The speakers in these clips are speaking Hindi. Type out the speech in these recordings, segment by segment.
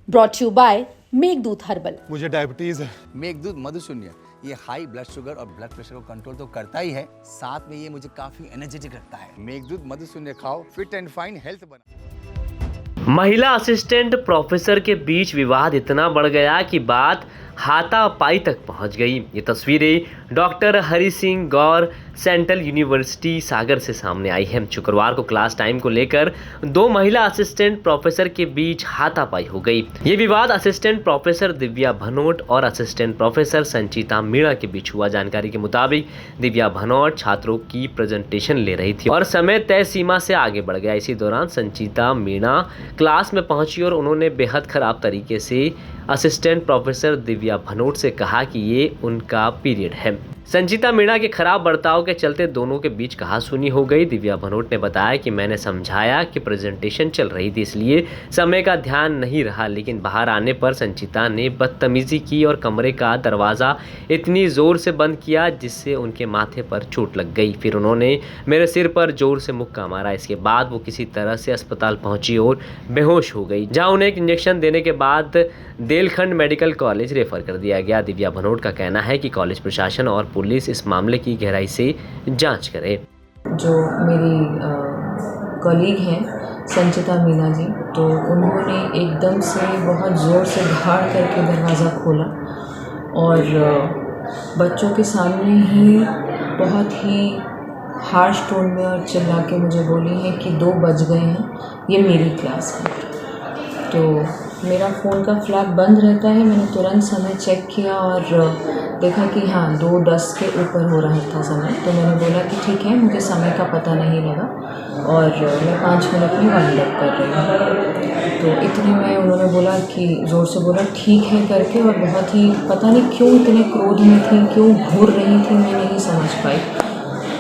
Brought you by Meghdoot herbal. मुझे डायबिटीज है। मेघदूत मधुशून्य ये हाई ब्लड शुगर और ब्लड प्रेशर को कंट्रोल तो करता ही है, साथ में ये मुझे काफी एनर्जेटिक रखता है। मेघदूत मधुशून्य खाओ, फिट एंड फाइन हेल्थ बना। महिला असिस्टेंट प्रोफेसर के बीच विवाद इतना बढ़ गया कि बात हाथापाई तक पहुंच गई। ये तस्वीरें डॉक्टर हरि सिंह गौर सेंट्रल यूनिवर्सिटी सागर से सामने आई है। शुक्रवार को क्लास टाइम को लेकर दो महिला असिस्टेंट प्रोफेसर के बीच हाथापाई हो गई। ये विवाद असिस्टेंट प्रोफेसर दिव्या भनोट और असिस्टेंट प्रोफेसर संचिता मीणा के बीच हुआ। जानकारी के मुताबिक दिव्या भनोट छात्रों की प्रेजेंटेशन ले रही थी और समय तय सीमा से आगे बढ़ गया। इसी दौरान संचिता मीणा क्लास में पहुंची और उन्होंने बेहद खराब तरीके से असिस्टेंट प्रोफेसर दिव्या भनोट से कहा कि ये उनका पीरियड है। संचिता मीणा के खराब बर्ताव के चलते दोनों के बीच कहासुनी हो गई। दिव्या भनोट ने बताया कि मैंने समझाया कि प्रेजेंटेशन चल रही थी इसलिए समय का ध्यान नहीं रहा, लेकिन बाहर आने पर संचिता ने बदतमीजी की और कमरे का दरवाज़ा इतनी ज़ोर से बंद किया जिससे उनके माथे पर चोट लग गई। फिर उन्होंने मेरे सिर पर जोर से मुक्का मारा। इसके बाद वो किसी तरह से अस्पताल पहुंची और बेहोश हो गई, जहां उन्हें एक इंजेक्शन देने के बाद देलखंड मेडिकल कॉलेज रेफर कर दिया गया। दिव्या भनोट का कहना है कि कॉलेज प्रशासन और पुलिस इस मामले की गहराई से जांच करे। जो मेरी कॉलीग हैं संचिता मीणा जी, तो उन्होंने एकदम से बहुत ज़ोर से धाड़ करके दरवाज़ा खोला और बच्चों के सामने ही बहुत ही हार्श टोन में और चिल्ला के मुझे बोली है कि 2 बज गए हैं, ये मेरी क्लास है। तो मेरा फ़ोन का फ्लैग बंद रहता है। मैंने तुरंत समय चेक किया और देखा कि हाँ 2:10 के ऊपर हो रहा था समय। तो मैंने बोला कि ठीक है, मुझे समय का पता नहीं लगा और मैं 5 मिनट में वाइंड अप कर रही हूँ। तो इतने में उन्होंने बोला कि ज़ोर से बोला ठीक है करके, और बहुत ही पता नहीं क्यों इतने क्रोध में थी, क्यों घूर रही थी, मैं नहीं समझ पाई।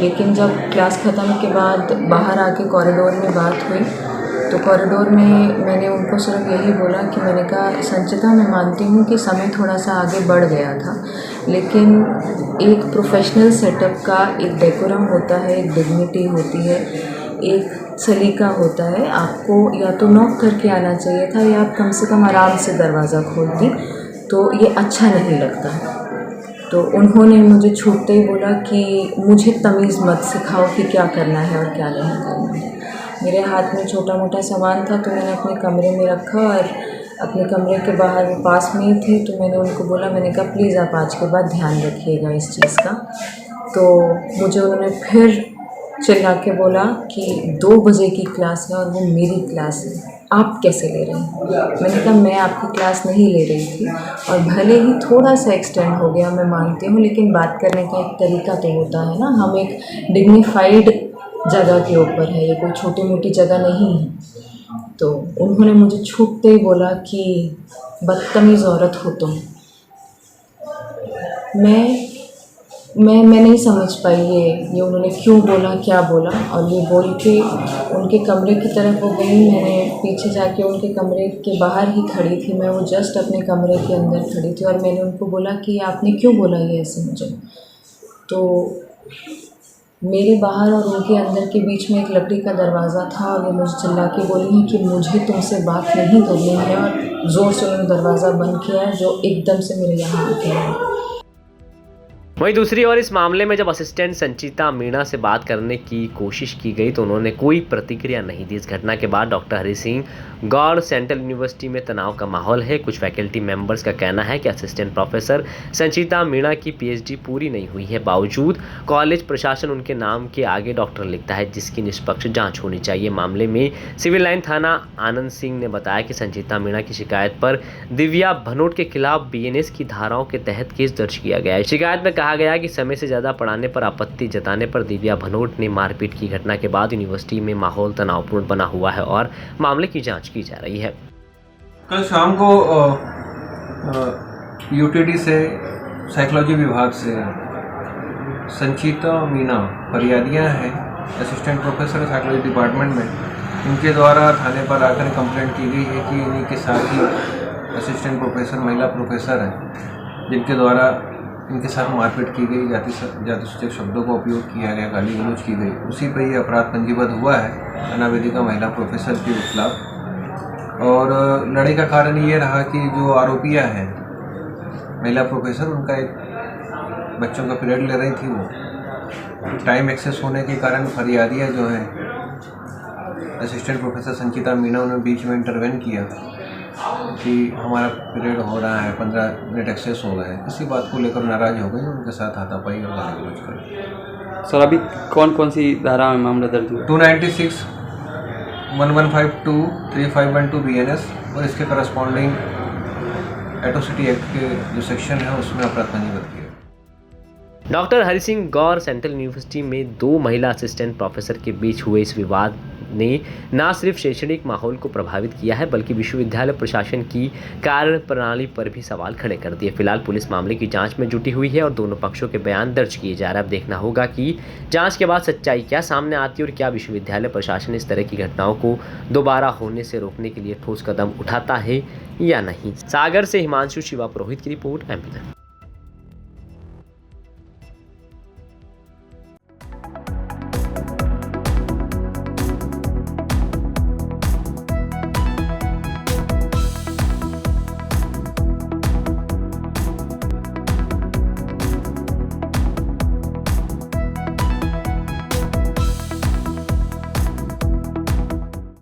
लेकिन जब क्लास ख़त्म के बाद बाहर आके कॉरिडोर में बात हुई तो कॉरिडोर में मैंने उनको सिर्फ यही बोला कि मैंने कहा संचिता, मैं मानती हूँ कि समय थोड़ा सा आगे बढ़ गया था, लेकिन एक प्रोफेशनल सेटअप का एक डेकोरम होता है, एक डिग्निटी होती है, एक सलीका होता है। आपको या तो नॉक करके आना चाहिए था या आप कम से कम आराम से दरवाज़ा खोलती, तो ये अच्छा नहीं लगता। तो उन्होंने मुझे छूटते ही बोला कि मुझे तमीज़ मत सिखाओ कि क्या करना है और क्या नहीं करना है। मेरे हाथ में छोटा मोटा सामान था तो मैंने अपने कमरे में रखा और अपने कमरे के बाहर वो पास में ही थी, तो मैंने उनको बोला, मैंने कहा प्लीज़ आप आज के बाद ध्यान रखिएगा इस चीज़ का। तो मुझे उन्होंने फिर चिल्ला के बोला कि 2 बजे की क्लास है और वो मेरी क्लास है, आप कैसे ले रहे हैं। मैंने कहा मैं आपकी क्लास नहीं ले रही थी, और भले ही थोड़ा सा एक्सटेंड हो गया मैं मानती हूँ, लेकिन बात करने का एक तरीका तो होता है ना। हम एक डिग्निफाइड जगह के ऊपर है, ये कोई छोटी मोटी जगह नहीं है। तो उन्होंने मुझे छूटते ही बोला कि बदतमीज़ औरत हो तुम। मैं नहीं समझ पाई ये उन्होंने क्यों बोला, क्या बोला। और ये बोल के उनके कमरे की तरफ वो गई। मैंने पीछे जाके उनके कमरे के बाहर ही खड़ी थी, मैं वो जस्ट अपने कमरे के अंदर खड़ी थी, और मैंने उनको बोला कि आपने क्यों बोला ये ऐसे मुझे। तो मेरे बाहर और उनके अंदर के बीच में एक लकड़ी का दरवाज़ा था और वो मुझे चिल्ला के बोली है कि मुझे तुमसे बात नहीं करनी है, और ज़ोर से उन्होंने दरवाज़ा बंद किया है जो एकदम से मेरे यहाँ आ गया। वहीं दूसरी ओर इस मामले में जब असिस्टेंट संचिता मीणा से बात करने की कोशिश की गई तो उन्होंने कोई प्रतिक्रिया नहीं दी। इस घटना के बाद डॉक्टर हरि सिंह गौर सेंट्रल यूनिवर्सिटी में तनाव का माहौल है। कुछ फैकल्टी मेंबर्स का कहना है कि असिस्टेंट प्रोफेसर संचिता मीणा की पीएचडी पूरी नहीं हुई है, बावजूद कॉलेज प्रशासन उनके नाम के आगे डॉक्टर लिखता है, जिसकी निष्पक्ष जाँच होनी चाहिए। मामले में सिविल लाइन थाना आनंद सिंह ने बताया कि संचिता मीणा की शिकायत पर दिव्या भनोट के खिलाफ BNS की धाराओं के तहत केस दर्ज किया गया है। शिकायत में कहा गया कि समय से ज़्यादा पढ़ाने पर आपत्ति जताने पर दिव्या भनोट ने मारपीट की। घटना के बाद यूनिवर्सिटी में माहौल तनावपूर्ण बना हुआ है और मामले की जांच की जा रही है। कल शाम को UTD से साइकोलॉजी विभाग से संचिता मीणा फरियादियाँ हैं, असिस्टेंट प्रोफेसर साइकोलॉजी डिपार्टमेंट में, इनके द्वारा थाने पर आकर कंप्लेंट की गई है कि इन्हीं के साथ ही असिस्टेंट प्रोफेसर महिला प्रोफेसर हैं, जिनके द्वारा इनके साथ मारपीट की गई, जातिसूचक शब्दों का उपयोग किया गया, गाली गलौज की गई। उसी पर यह अपराध पंजीबद्ध हुआ है अनावेदिका महिला प्रोफेसर के खिलाफ। और लड़ाई का कारण ये रहा कि जो आरोपियां हैं महिला प्रोफेसर, उनका एक बच्चों का पीरियड ले रही थी, वो टाइम एक्सेस होने के कारण फरियादियाँ जो हैं असिस्टेंट प्रोफेसर संचिता मीना, उन्होंने बीच में इंटरवेन किया कि हमारा पीरियड हो रहा है, 15 मिनट एक्सेस हो गए। इसी बात को लेकर नाराज़ हो गई, उनके साथ हाथापाई और गाली गलौज कर। सर अभी कौन कौन सी धारा में मामला दर्ज हुआ? 296, 1152, 3512 BNS और इसके करस्पॉन्डिंग एट्रोसिटी एक्ट के जो सेक्शन है उसमें अपराध पंजीबद्ध किया। डॉक्टर हरि सिंह गौर सेंट्रल यूनिवर्सिटी में 2 महिला असिस्टेंट प्रोफेसर के बीच हुए इस विवाद ने न सिर्फ शैक्षणिक माहौल को प्रभावित किया है बल्कि विश्वविद्यालय प्रशासन की कार्यप्रणाली पर भी सवाल खड़े कर दिए। फिलहाल पुलिस मामले की जांच में जुटी हुई है और दोनों पक्षों के बयान दर्ज किए जा रहे हैं। अब देखना होगा कि जांच के बाद सच्चाई क्या सामने आती है और क्या विश्वविद्यालय प्रशासन इस तरह की घटनाओं को दोबारा होने से रोकने के लिए ठोस कदम उठाता है या नहीं। सागर से हिमांशु शिवा पुरोहित की रिपोर्ट, MP तक।